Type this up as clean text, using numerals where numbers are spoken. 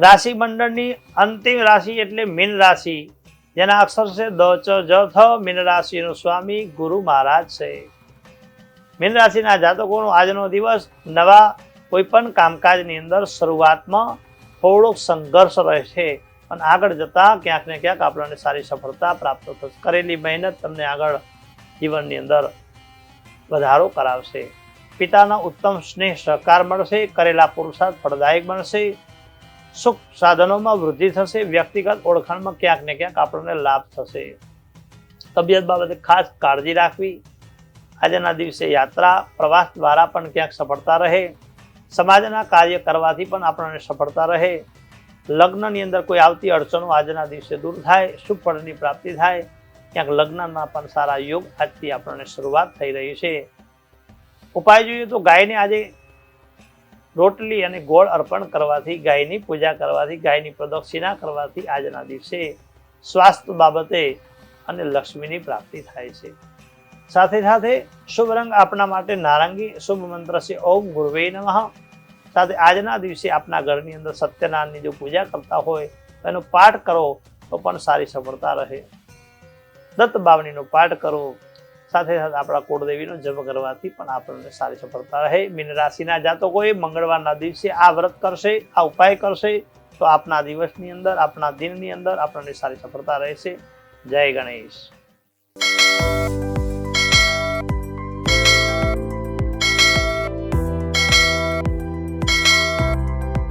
રાશિ મંડળની અંતિમ રાશિ એટલે મીન રાશિ, જેના અક્ષર છે દ ચ જ થ. મીન રાશિનો સ્વામી ગુરુ મહારાજ છે. મીન રાશિના જાતકોનો આજનો દિવસ નવા કોઈ પણ કામકાજની અંદર શરૂઆતમાં થોડોક સંઘર્ષ રહેશે, અને આગળ જતા ક્યાંક ને ક્યાંક આપણને સારી સફળતા પ્રાપ્ત થશે. કરેલી મહેનત તમને આગળ જીવનની અંદર વધારો કરાવશે. પિતાના ઉત્તમ સ્નેહ સહકાર મળશે. કરેલા પુરુષાર્થ ફળદાયક બનશે. સુખ સાધનોમાં વૃદ્ધિ થશે. વ્યક્તિગત ઓળખાણમાં ક્યાંક ને ક્યાંક આપણને લાભ થશે. તબિયત બાબતે ખાસ કાળજી રાખવી. આજના દિવસે યાત્રા પ્રવાસ દ્વારા પણ ક્યાંક સફળતા રહે. સમાજના કાર્ય કરવાથી પણ આપણને સફળતા રહે. લગ્નની અંદર કોઈ આવતી અડચણો આજના દિવસે દૂર થાય. શુભ ફળની પ્રાપ્તિ થાય. ક્યાંક લગ્નમાં પણ સારા યોગ આજથી આપણને શરૂઆત થઈ રહી છે. ઉપાય જોઈએ તો ગાયને આજે રોટલી અને ગોળ અર્પણ કરવાથી, ગાયની પૂજા કરવાથી, ગાયની પ્રદક્ષિણા કરવાથી આજના દિવસે સ્વાસ્થ્ય બાબતે અને લક્ષ્મીની પ્રાપ્તિ થાય છે. સાથે સાથે શુભ રંગ આપણા માટે નારંગી. શુભ મંત્ર છે ઓમ ગુરુવે નમઃ. સાથે આજના દિવસે આપના ઘરની અંદર સત્યનારાયણની જો પૂજા કરતા હોય તો એનો પાઠ કરો તો પણ સારી સફળતા રહે. દત્ત બાવણીનો પાઠ કરો. સાથે સાથે આપણા કુળદેવીનો જપ કરવાથી પણ આપણને સારી સફળતા રહે. મીન રાશિના જાતકોએ મંગળવારના દિવસે આ વ્રત કરશે, આ ઉપાય કરશે તો આપના દિવસની અંદર, આપના દિનની અંદર આપણને સારી સફળતા રહેશે. જય ગણેશ.